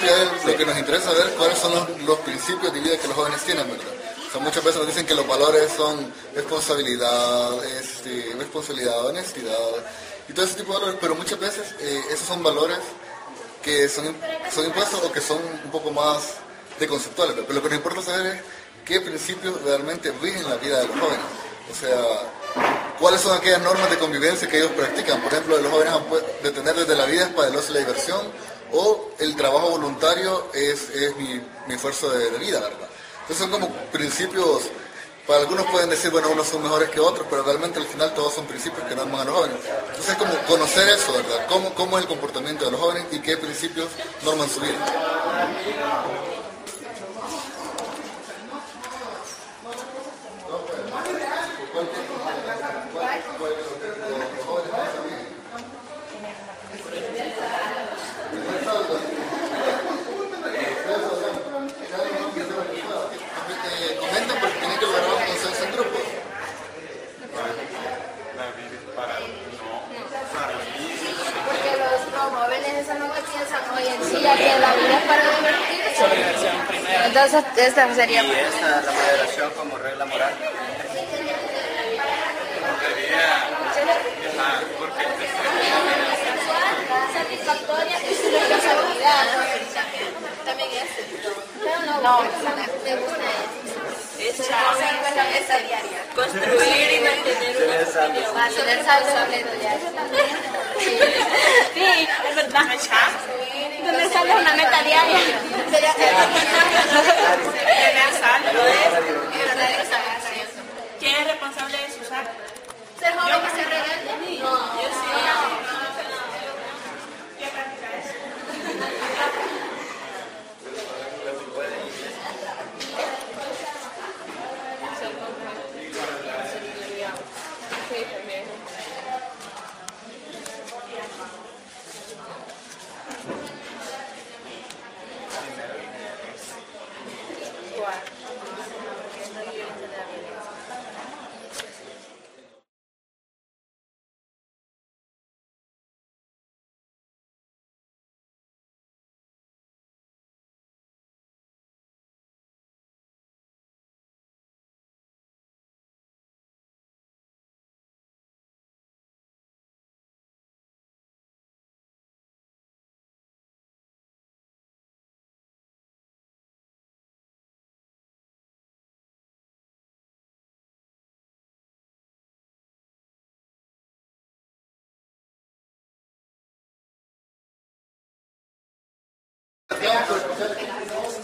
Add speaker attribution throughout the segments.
Speaker 1: principio es lo que nos interesa ver cuáles son los principios de vida que los jóvenes tienen, ¿verdad? O sea, muchas veces nos dicen que los valores son responsabilidad, honestidad y todo ese tipo de valores, pero muchas veces esos son valores que son impuestos o que son un poco más de conceptuales, pero lo que nos importa saber es qué principios realmente rigen la vida de los jóvenes. O sea, cuáles son aquellas normas de convivencia que ellos practican. Por ejemplo, los jóvenes de tener desde la vida es para el ocio y la diversión, o el trabajo voluntario es mi esfuerzo de vida, ¿verdad? Entonces son como principios, para algunos pueden decir, bueno, unos son mejores que otros, pero realmente al final todos son principios que norman a los jóvenes. Entonces es como conocer eso, ¿verdad? Cómo es el comportamiento de los jóvenes y qué principios norman su vida. Comenten porque tienen que lograr un consenso en grupo.
Speaker 2: Porque los jóvenes eso no lo piensan hoy en día, que la vida es para divertirse. Entonces esta sería...
Speaker 3: Y esta, la moderación como regla moral.
Speaker 2: Satisfactoria y su responsabilidad. También no, me gusta esa diaria.
Speaker 4: Construir y mantener una familia unida.
Speaker 2: Tener saldo diario.
Speaker 4: Sí, es verdad. Tener saldo es una meta diaria. Tener saldo ¿Quién es responsable de sus actos?
Speaker 2: ¿Ser joven y ser rebelde? No,
Speaker 4: yo sí. ¿Qué practica eso? Sí, también.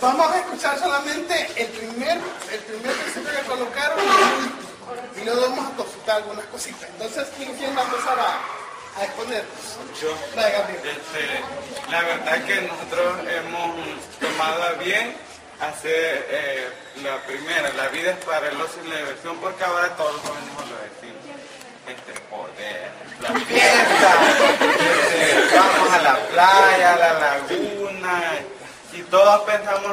Speaker 5: Vamos a escuchar solamente el primer principio que colocaron y luego vamos a consultar algunas cositas. Entonces, ¿quién va a empezar a exponernos?
Speaker 6: Yo. La verdad es que nosotros hemos tomado a bien hacer la primera, la vida es para el ocio y la diversión, porque ahora todos los jóvenes lo decimos. Poder, la fiesta, vamos a la playa, a la laguna, y todos pensamos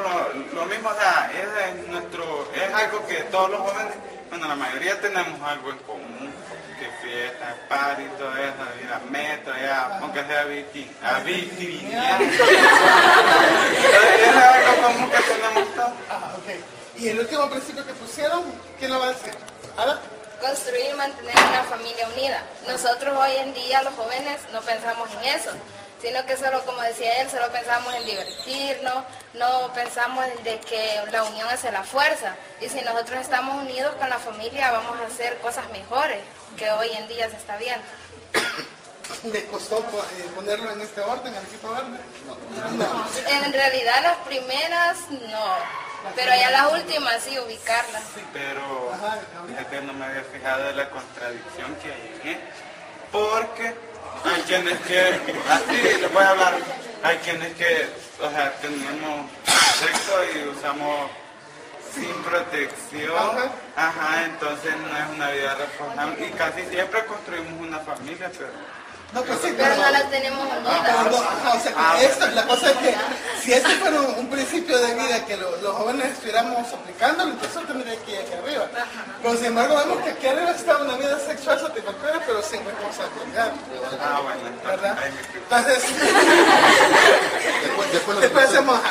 Speaker 6: lo mismo. O sea, es algo que todos los jóvenes, bueno, la mayoría tenemos algo en común, que fiesta, party, todo eso, ir a metro, aunque sea actividad. Es algo común que tenemos todos.
Speaker 5: Okay. Y el último principio que pusieron, ¿quién lo va a decir? ¿Ada?
Speaker 2: Construir y mantener una familia unida. Nosotros hoy en día, los jóvenes, no pensamos en eso, sino que solo, como decía él, solo pensamos en divertirnos, no pensamos en de que la unión hace la fuerza. Y si nosotros estamos unidos con la familia, vamos a hacer cosas mejores, que hoy en día se está viendo.
Speaker 5: ¿Les costó ponerlo en este orden, en el tipo verde? No.
Speaker 2: En realidad las primeras no. Pero ya las últimas sí, ubicarlas.
Speaker 6: Sí, pero fíjate, no me había fijado de la contradicción que hay en él. Porque hay quienes que, así les voy a hablar, hay quienes que, o sea, tenemos sexo y usamos sin protección, entonces no es una vida responsable y casi siempre construimos una familia, pero...
Speaker 5: No, pues sí,
Speaker 2: pero no la tenemos unida.
Speaker 5: La cosa es que Si este fuera un principio de vida que los jóvenes estuviéramos aplicándolo, entonces tendría que ir aquí arriba. Pero sin embargo vemos que aquí arriba está una vida sexual satisfactoria, pero sin responsabilidad.
Speaker 6: Ah, bueno,
Speaker 5: ¿Verdad?
Speaker 6: ahí me explico.
Speaker 5: Entonces, después hacemos,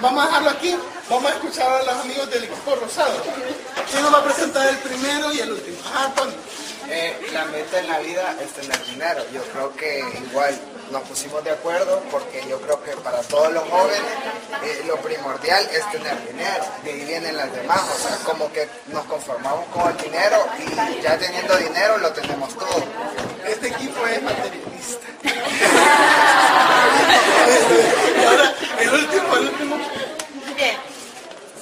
Speaker 5: vamos a dejarlo aquí, vamos a escuchar a los amigos del equipo rosado. ¿Quién nos va a presentar el primero y el último? Antonio.
Speaker 3: La meta en la vida es tener dinero. Yo creo que igual nos pusimos de acuerdo porque yo creo que para todos los jóvenes lo primordial es tener dinero. De ahí vienen las demás, o sea, como que nos conformamos con el dinero y ya teniendo dinero lo tenemos todo.
Speaker 5: Este equipo es materialista. Y ahora, el último.
Speaker 4: Bien,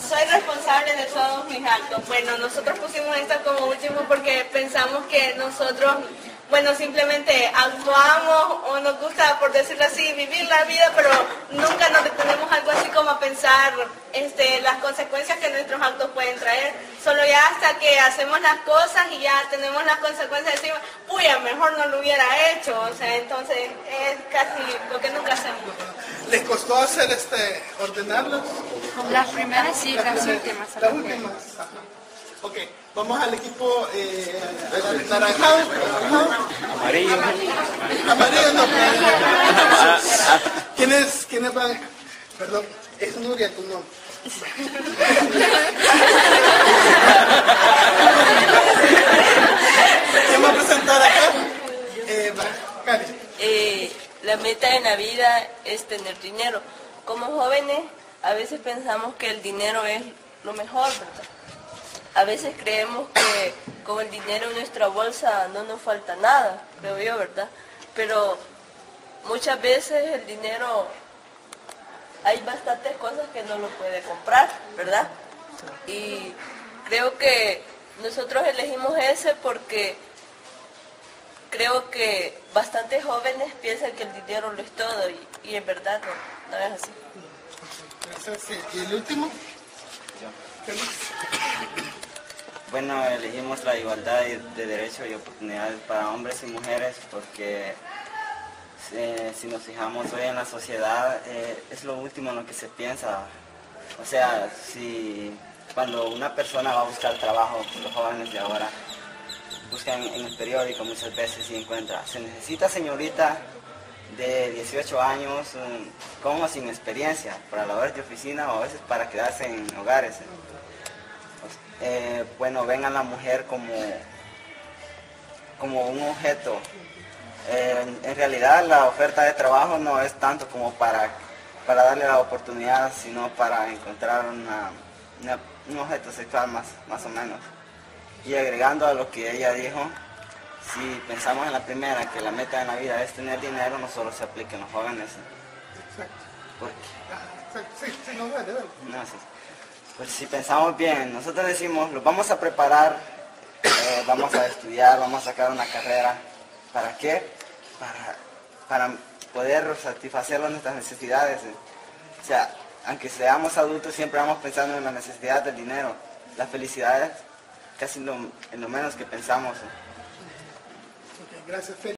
Speaker 4: soy responsable de todos mis actos. Bueno, nosotros pusimos esto como último porque pensamos que nosotros, bueno, simplemente actuamos o nos gusta, por decirlo así, vivir la vida, pero nunca nos detenemos algo así como a pensar las consecuencias que nuestros actos pueden traer. Solo ya hasta que hacemos las cosas y ya tenemos las consecuencias encima, uy, a lo mejor no lo hubiera hecho. O sea, entonces es casi lo que nunca hacemos.
Speaker 5: ¿Les costó hacer ordenarlos?
Speaker 7: Las primeras sí, las últimas.
Speaker 5: Las últimas. Ajá. Ok, vamos al equipo naranjado.
Speaker 8: Amarillo.
Speaker 5: Amarillo no. ¿Quiénes van? Perdón, es Nuria tu nombre. ¿Quién va a presentar acá? Cari.
Speaker 9: La meta en la vida es tener dinero. Como jóvenes, a veces pensamos que el dinero es lo mejor, ¿verdad? A veces creemos que con el dinero en nuestra bolsa no nos falta nada, creo yo, ¿verdad? Pero muchas veces el dinero, hay bastantes cosas que no lo puede comprar, ¿verdad? Y creo que nosotros elegimos ese porque creo que bastantes jóvenes piensan que el dinero lo es todo y en verdad no es así.
Speaker 5: Gracias. ¿Y el último?
Speaker 8: Bueno, elegimos la igualdad de derechos y oportunidades para hombres y mujeres porque si nos fijamos hoy en la sociedad es lo último en lo que se piensa. O sea, cuando una persona va a buscar trabajo, los jóvenes de ahora buscan en el periódico muchas veces y encuentra, se necesita señorita de 18 años con o sin experiencia para labores de oficina o a veces para quedarse en hogares. Bueno, ven a la mujer como un objeto. En realidad la oferta de trabajo no es tanto como para darle la oportunidad, sino para encontrar un objeto sexual más o menos. Y agregando a lo que ella dijo, si pensamos en la primera, que la meta en la vida es tener dinero, no solo se aplica en los jóvenes. Pues si pensamos bien, nosotros decimos, los vamos a preparar, vamos a estudiar, vamos a sacar una carrera. ¿Para qué? Para poder satisfacer nuestras necesidades. O sea, aunque seamos adultos, siempre vamos pensando en la necesidad del dinero. La felicidad es casi en lo menos que pensamos.
Speaker 5: Gracias, Feli.